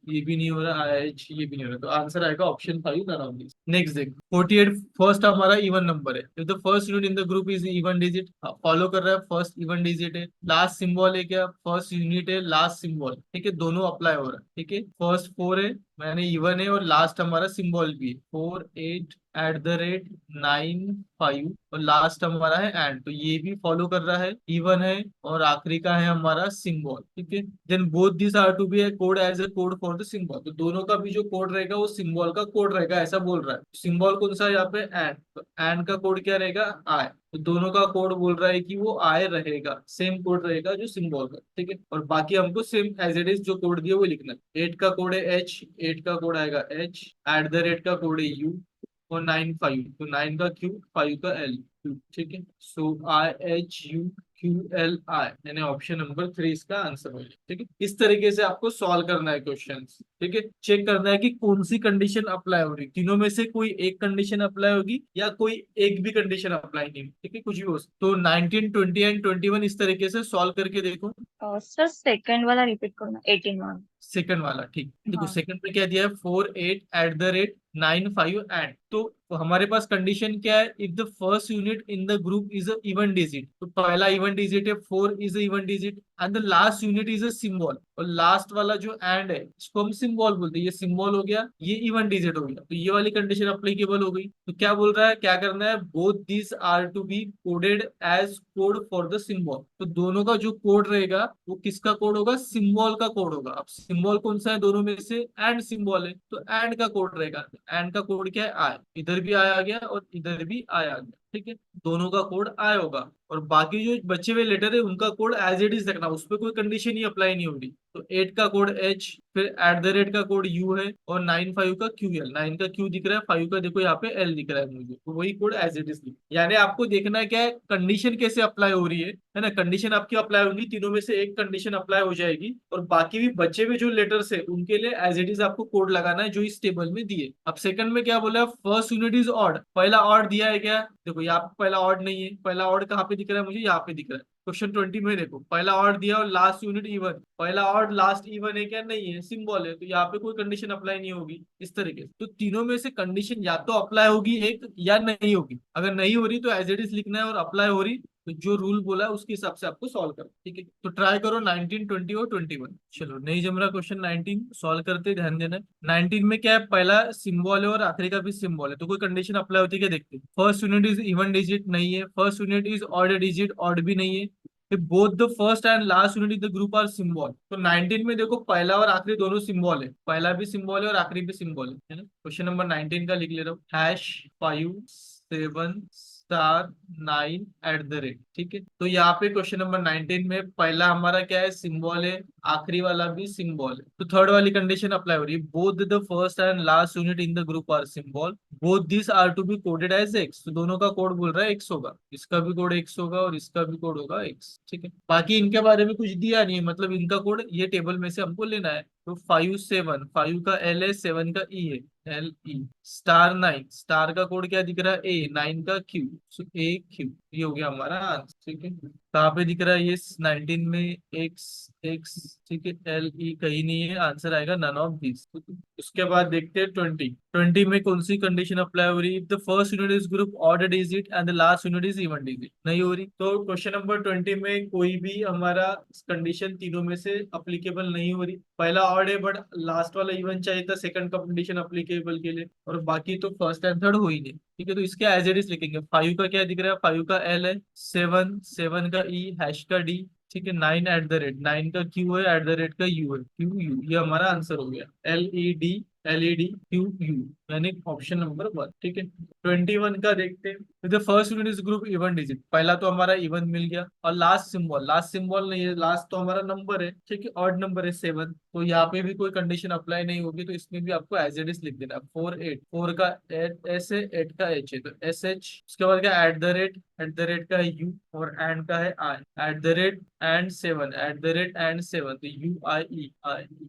ये भी नहीं हो रहा, IH ये भी नहीं हो रहा, तो आंसर आएगा ऑप्शन 5 अराउंड। नेक्स्ट देख 48, फर्स्ट हमारा इवन नंबर है। If the first unit in the group is even digit, follow कर रहा है, फर्स्ट इवन डिजिट है, लास्ट सिंबल है क्या, फर्स्ट यूनिट है, लास्ट सिंबल, ठीक है, दोनों अप्लाई हो रहा है, ठीक है। फर्स्ट 4 है, मैंने इवन है और लास्ट हमारा सिंबल भी है 48@9 5 और लास्ट हमारा है एंड, तो ये भी फॉलो कर रहा है, इवन है और आखिरी का है हमारा सिंबल। ठीक है, then both this are to be a code as a code for the symbol, तो दोनों का भी जो कोड रहेगा वो सिंबल का कोड रहेगा ऐसा बोल रहा है। सिंबल कौन सा है यहाँ पे एंड, तो एंड का कोड क्या रहेगा आई, तो दोनों का कोड बोल रहा है कि वो आय रहेगा, सेम कोड रहेगा जो सिंबल का। ठीक है, और बाकी हमको सेम एज इट इज जो कोड दिया वो लिखना है। 8 का कोड है एच, 8 का कोड आएगा एच, @ का कोड है यू, और 9 5, तो 9 का क्यू, 5 का एल क्यू। ठीक है, सो IHUQLI, यानी ऑप्शन नंबर 3 इसका आंसर होगा। ठीक है, इस तरीके से आपको सॉल्व करना है क्वेश्चन। ठीक है, चेक करना है कि कौन सी कंडीशन अप्लाई हो रही, तीनों में से कोई एक कंडीशन अप्लाई होगी या कोई एक भी कंडीशन अप्लाई नहीं। ठीक है, कुछ भी हो सकता। तो 19 20 एंड 21 इस तरीके से सॉल्व करके देखो। सर सेकंड वाला रिपीट करना, 18 वाला। सेकंड वाला, ठीक, देखो हाँ। सेकंड में क्या दिया है 48@9 5 एंड, तो हमारे पास कंडीशन क्या है, if the first unit in the group is a even digit, तो पहला इवन डिजिट है 4 is a even digit and the last unit is a symbol, और लास्ट वाला जो एंड है इसको हम सिंबल बोलते हैं, ये सिंबल हो गया, ये इवन डिजिट हो गया, तो ये वाली कंडीशन अप्लीकेबल हो गई। तो क्या बोल रहा है, क्या करना है, both this are to be coded as code for the symbol, तो दोनों का जो कोड रहेगा वो किसका कोड होगा, सिंबल का कोड होगा। अब सिंबल कौन सा है दोनों में से, एंड सिंबल है, तो एंड का कोड रहेगा। एंड का कोड क्या है आई, इधर भी आई आ गया और इधर भी आई आ गया। ठीक है, दोनों का कोड आई होगा, और बाकी जो बचे हुए लेटर है उनका कोड एज इट इज रखना, उस पर कोई कंडीशन ही अप्लाई नहीं होगी। तो 8 का कोड एच, फिर @ का कोड यू है, और 9 5 का क्यू एल, 9 का क्यू दिख रहा है, 5 का देखो यहाँ पे एल दिख रहा है मुझे, तो वही कोड एज इट इज, यानी आपको देखना है क्या है, कंडीशन कैसे अप्लाई हो रही है ना। कंडीशन आपकी अप्लाई होगी, तीनों में से एक कंडीशन अप्लाई हो जाएगी, और बाकी भी बचे हुए जो लेटर्स है उनके लिए एज इट इज आपको कोड लगाना है जो इस टेबल में दिए। अब सेकंड में क्या बोला, फर्स्ट यूनिट इज ऑड, पहला ऑड दिया है क्या, देखो यहाँ पे पहला ऑड नहीं है, पहला ऑड कहाँ पे दिख रहा है मुझे, यहाँ पे दिख रहा है। क्वेश्चन 20 में देखो पहला ऑड दिया और लास्ट यूनिट इवन, पहला ऑड लास्ट इवन है क्या, नहीं है, सिंबल है, तो यहाँ पे कोई कंडीशन अप्लाई नहीं होगी। इस तरीके से तो तीनों में से कंडीशन या तो अप्लाई होगी एक, या नहीं होगी। अगर नहीं हो रही तो एज इट इज लिखना है, और अप्लाई हो रही तो जो रूल बोला है उसके हिसाब से आपको सॉल्व करना। ठीक है, तो ट्राई करो 19 20 और 21। चलो नहीं जम रहा क्वेश्चन 19 सॉल्व करते, ध्यान देना। 19 में क्या है, पहला सिंबल है और आखिरी का भी सिंबल है, तो कोई कंडीशन अप्लाई होती है क्या, देखते हैं। First unit is even digit, नहीं है। First unit is odd digit, odd भी नहीं है। Both the first and last unit in the group are symbol, तो 19 में देखो पहला और आखिरी दोनों सिंबल है, पहला भी सिंबल है और आखिरी भी सिंबल है ना। क्वेश्चन नंबर 19 का लिख ले रहा हूँ, #5 7 9 ठीक है, तो यहाँ पे क्वेश्चन नंबर 19 में पहला हमारा क्या है, सिंबल है, आखिरी वाला भी सिंबल है, तो थर्ड वाली कंडीशन अप्लाई हो रही है, both the first and last unit in the group are symbol, both this are to be coded as X, तो दोनों का कोड बोल रहा है एक्स होगा, इसका भी कोड एक्स होगा और इसका भी कोड होगा एक्स। ठीक है, बाकी इनके बारे में कुछ दिया नहीं है, मतलब इनका कोड ये टेबल में से हमको लेना है। तो 5 7, 5 का एल है, 7 का ई है, LE, *9, स्टार का कोड क्या दिख रहा है, ए, 9 का क्यू, सो AQ, ये हो गया हमारा आंसर। ठीक है, कहाँ पे दिख रहा है ये 19 में, एक्स एक्स, ठीक है, LE कहीं नहीं है, आंसर आएगा नन ऑफ दिस। उसके बाद देखते हैं 20 में कौन सी कंडीशन अप्लाई हो रही है, the first unit is group odd digit and the last unit is even digit, नहीं हो रही। तो क्वेश्चन नंबर 20 में कोई भी हमारा कंडीशन तीनों में से अप्लीकेबल नहीं हो रही, पहला ऑड है बट लास्ट वाला इवन चाहिए था सेकंड का कंडीशन अप्लीकेबल के लिए, और बाकी तो फर्स्ट एंड थर्ड हो ही नहीं। ठीक है, तो इसके एज इट इज लिखेंगे, 5 का क्या दिख रहा है, 5 का एल है, 7 7 का ई, हैश का डी, ठीक है, 9 का क्यू है, का यू है, क्यू यू, ये हमारा आंसर हो गया, LED यानी ऑप्शन नंबर 1। ठीक है, 21 का देखते हैं, the first unit is group even digit, पहला तो हमारा इवन मिल गया, और लास्ट सिंबल नहीं है, लास्ट तो हमारा नंबर है, ठीक है, ऑड नंबर है 7, तो यहाँ पे भी कोई कंडीशन अप्लाई नहीं होगी, तो इसमें भी आपको एज इट इज लिख देना। 4 8, 4 का एस है, 8 का एच है, तो SH, उसके बाद क्या @ का है यू, और एंड का है आई, @and 7 तो UIE,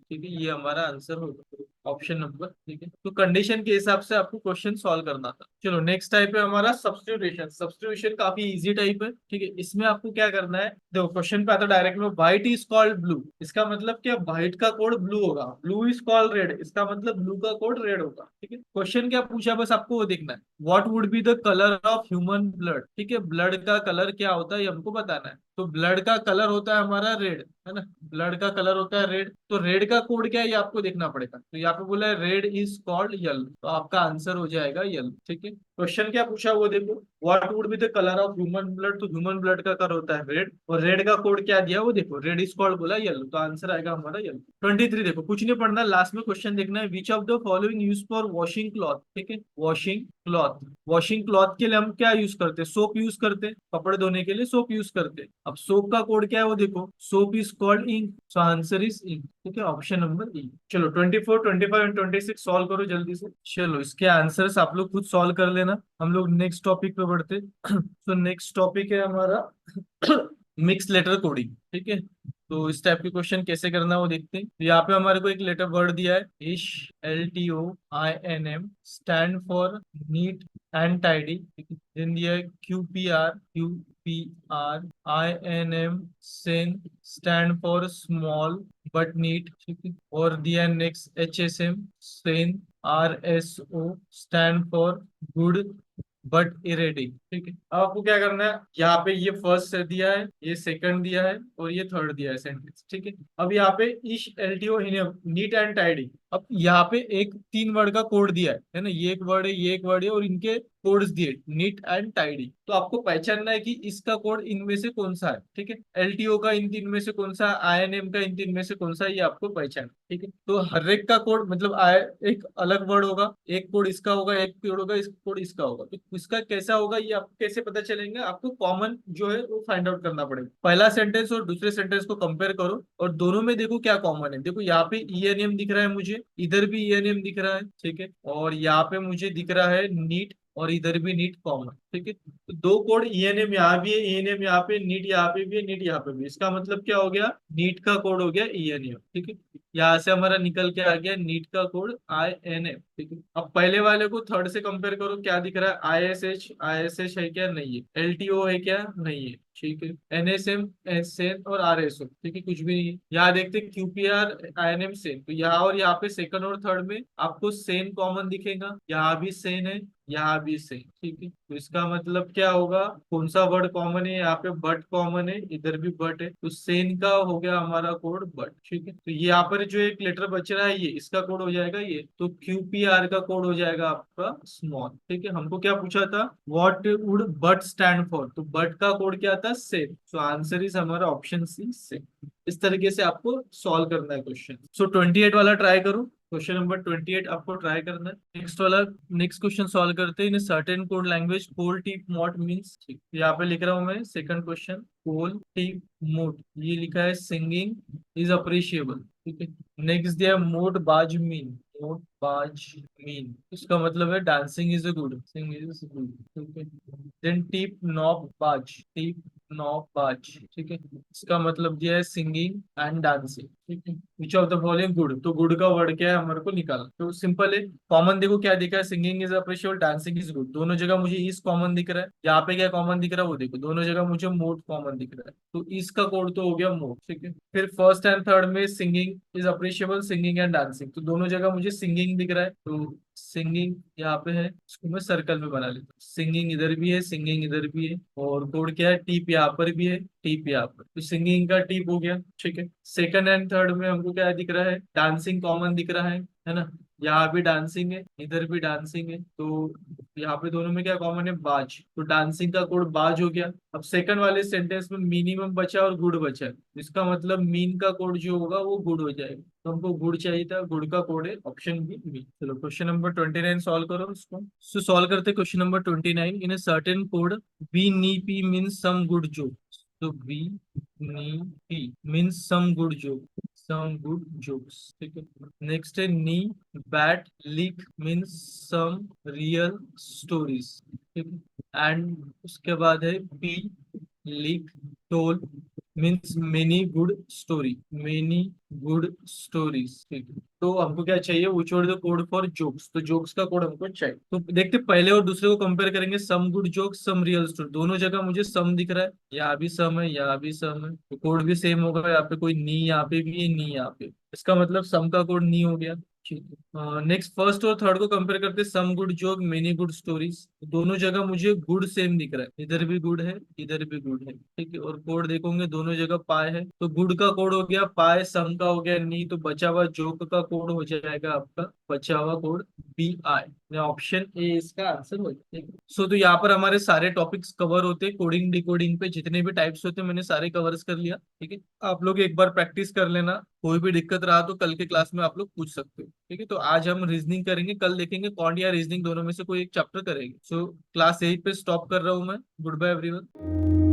ठीक है, ये हमारा आंसर होगा, ऑप्शन नंबर। ठीक है, तो कंडीशन के हिसाब से आपको क्वेश्चन सॉल्व करना था। चलो नेक्स्ट टाइप है हमारा सब्स्टिट्यूशन। सब्स्टिट्यूशन काफी इजी टाइप है। ठीक है, इसमें आपको क्या करना है, देखो क्वेश्चन पे आता डायरेक्ट में, व्हाइट इज कॉल्ड ब्लू, इसका मतलब क्या, व्हाइट का कोड ब्लू होगा, ब्लू इज कॉल्ड रेड, इसका मतलब ब्लू का कोड रेड होगा। ठीक है, क्वेश्चन क्या पूछा, बस आपको वो देखना है, what would be the colour of human blood, ठीक है, ब्लड का कलर क्या होता है ये हमको बताना है। तो ब्लड का कलर होता है हमारा रेड, है ना, ब्लड का कलर होता है रेड, तो रेड का कोड क्या है ये आपको देखना पड़ेगा। तो यहाँ पे बोला है रेड इज कॉल्ड येलो, तो आपका आंसर हो जाएगा येलो। ठीक है, क्वेश्चन क्या पूछा वो देखो, what would be the colour of human blood, तो ह्यूमन ब्लड का कलर होता है रेड, और रेड का कोड क्या दिया वो देखो, रेड इज कॉल्ड बोला येलो, तो आंसर आएगा हमारा येलो। 23 देखो, कुछ नहीं पढ़ना, लास्ट में क्वेश्चन देखना है, which of the following use for washing cloth. ठीक है, वॉशिंग क्लॉथ, वॉशिंग क्लॉथ के लिए हम क्या यूज करते हैं, सोप यूज करते हैं, कपड़े धोने के लिए सोप यूज करते हैं। अब सोप का कोड क्या है वो देखो, soap is called ink, so answer is ink. ठीक है, ऑप्शन नंबर ई। चलो 24, 25 एंड 26 सॉल्व करो जल्दी से। चलो इसके आंसर्स आप लोग खुद सॉल्व कर लेना, हम लोग नेक्स्ट टॉपिक पे बढ़ते। तो नेक्स्ट टॉपिक है हमारा मिक्स लेटर कोडिंग। ठीक है, तो इस टाइप के क्वेश्चन कैसे करना है वो देखते हैं। तो यहाँ पे हमारे को एक लेटर वर्ड दिया है, इश, LTOINM, stand for neat and tidy. Then दिया है QPR सेन, stand for small but neat. ठीक है, और दिया है नेक्स्ट HSM, सेन, RSO, stand for good but इरेडिंग। ठीक है, अब आपको क्या करना है, यहाँ पे ये फर्स्ट दिया है, ये सेकंड दिया है, और ये थर्ड दिया है सेंटेंस। ठीक है, अब यहाँ पे इश, LTO, नीट एंड टाइडी, अब यहाँ पे एक 3 वर्ड का कोड दिया है ना, ये एक वर्ड है, ये एक वर्ड है, और इनके कोड्स दिए नीट एंड टाइडी, तो आपको पहचानना है कि इसका कोड इनमें से कौन सा है। ठीक है, LTO का इन तीन में से कौन सा, INM का इन तीन में से कौन सा है, ये आपको पहचान। ठीक है, तो हर एक का कोड मतलब एक अलग वर्ड होगा, एक कोड इसका होगा, एक कोड होगा, इस कोड इसका होगा, तो इसका कैसा होगा ये आपको कैसे पता चलेगा, आपको कॉमन जो है वो फाइंड आउट करना पड़ेगा। पहला सेंटेंस और दूसरे सेंटेंस को कंपेयर करो, और दोनों में देखो क्या कॉमन है। देखो यहाँ पे ENM दिख रहा है मुझे, इधर भी ENM दिख रहा है। ठीक है, और यहाँ पे मुझे दिख रहा है नीट, और इधर भी नीट कॉमन। ठीक है, तो दो कोड ENM यहाँ भी है, ENM यहाँ पे, नीट यहाँ पे भी है, नीट यहाँ पे भी, इसका मतलब क्या हो गया, नीट का कोड हो गया ENM। ठीक है, यहाँ से हमारा निकल के आ गया नीट का कोड INM। ठीक है, अब पहले वाले को थर्ड से कंपेयर करो, क्या दिख रहा है, ISH है क्या, नहीं है, LTO है क्या, नहीं है। ठीक है, NSM, SN और RSO, ठीक है, कुछ भी नहीं है। यहाँ देखते QPR, INM सेन, तो यहाँ और यहाँ पे सेकंड और थर्ड में आपको सेन कॉमन दिखेगा, यहाँ भी सेन है, यहाँ भी सेम। ठीक है, तो इसका मतलब क्या होगा, कौन सा वर्ड कॉमन है, यहाँ पे बट कॉमन है, इधर भी बट है, तो सेन का हो गया हमारा कोड बट। ठीक है, तो ये यहाँ पर जो एक लेटर बच रहा है ये इसका कोड हो जाएगा ये, तो QPR का कोड हो जाएगा आपका स्मॉल। ठीक है, हमको क्या पूछा था, what would but stand for, तो बट का कोड क्या था, सेम, सो आंसर इज हमारा ऑप्शन सी, सेम। इस तरीके से आपको सॉल्व करना है क्वेश्चन। सो 28 वाला ट्राई करो, क्वेश्चन नंबर 28 आपको ट्राई करना है। नेक्स्ट वाला, नेक्स्ट क्वेश्चन सॉल्व करते हैं। इन सर्टेन कोड लैंग्वेज कोल टीप मॉट मींस, यहाँ पे लिख रहा हूँ मैं सेकंड क्वेश्चन, कोल टीप मोट, ये लिखा है सिंगिंग इज अप्रिशिएबल। ठीक है, नेक्स्ट दिया मोट बाज मीन, मोट बाज मीन, इसका मतलब है dancing is good, singing is good. ठीक है, देन टीप नॉप बाज, टीप नॉप बाज, ठीक है, इसका मतलब दिया है सिंगिंग एंड डांसिंग। ठीक है, which of the following good, तो गुड का वर्ड क्या है हमारे को निकालना, तो सिंपल है, कॉमन देखो क्या दिखा है, singing is appreciable, dancing is good, दोनों जगह मुझे इस कॉमन दिख रहा है, यहाँ पे क्या कॉमन दिख रहा है वो देखो, दोनों जगह मुझे मोट कॉमन दिख रहा है, तो इसका कोड तो हो गया मोट। ठीक है, फिर फर्स्ट एंड थर्ड में singing is appreciable, singing and dancing, तो दोनों जगह मुझे सिंगिंग दिख रहा है, तो सिंगिंग यहाँ पे है, इसको मैं सर्कल में बना लेता हूँ, सिंगिंग इधर भी है, सिंगिंग इधर भी है, और कोड क्या है, टीप यहाँ पर भी है, टीप यहाँ पर, तो सिंगिंग का टीप हो गया। ठीक है, सेकंड एंड थर्ड में हमको क्या दिख रहा है, डांसिंग कॉमन दिख रहा है ना, यहाँ भी डांसिंग है, इधर भी डांसिंग है, तो यहाँ पे दोनों में क्या कॉमन है, बाज, तो डांसिंग का कोड बाज हो गया। अब सेकंड वाले सेंटेंस में मिनिमम बचा और गुड बचा, इसका मतलब मीन का कोड जो होगा वो गुड हो जाएगा, तो हमको गुड चाहिए था, गुड का कोड है ऑप्शन बी मीन। चलो क्वेश्चन नंबर 29 सॉल्व करो इसको। सो सॉल्व करते question number 29, in a certain code bee nee pee means some good joke, तो bee nee pee means some good joke, some good jokes। ठीक है, next है nee bat leek means some real stories. ठीक है, and उसके बाद है pee leek toll means many good story, many good stories. ठीक है, तो हमको क्या चाहिए, वो छोड़ दो कोड फॉर जोक्स, तो जोक्स का कोड हमको चाहिए, तो देखते पहले और दूसरे को कंपेयर करेंगे, some good jokes some real story, दोनों जगह मुझे सम दिख रहा है, यहाँ भी सम है, यहाँ भी सम है, तो कोड भी सेम होगा, यहाँ पे कोई नी यहाँ पे भी है, नी यहाँ पे, इसका मतलब सम का कोड नी हो गया। ठीक है, नेक्स्ट फर्स्ट और थर्ड को कंपेयर करते, some good joke many good stories. दोनों जगह मुझे गुड सेम दिख रहा है, इधर भी गुड है, इधर भी गुड है, ठीक है। और कोड देखोगे दोनों जगह पाए है, तो गुड का कोड हो गया पाए, सम का हो गया नी, तो बचा हुआ जोक का कोड हो जाएगा आपका, बचा हुआ कोड BI। ऑप्शन ए इसका आंसर हो जाएगा। सो तो यहाँ पर हमारे सारे टॉपिक्स कवर होते हैं, कोडिंग डिकोडिंग पे जितने भी टाइप्स होते हैं मैंने सारे कवर्स कर लिया, ठीक है। आप लोग एक बार प्रैक्टिस कर लेना, कोई भी दिक्कत रहा तो कल के क्लास में आप लोग पूछ सकते हो, ठीक है। तो आज हम रीजनिंग करेंगे, कल देखेंगे कौन या रीजनिंग दोनों में से कोई एक चैप्टर करेंगे। सो क्लास 8 पे स्टॉप कर रहा हूँ मैं। Goodbye everyone.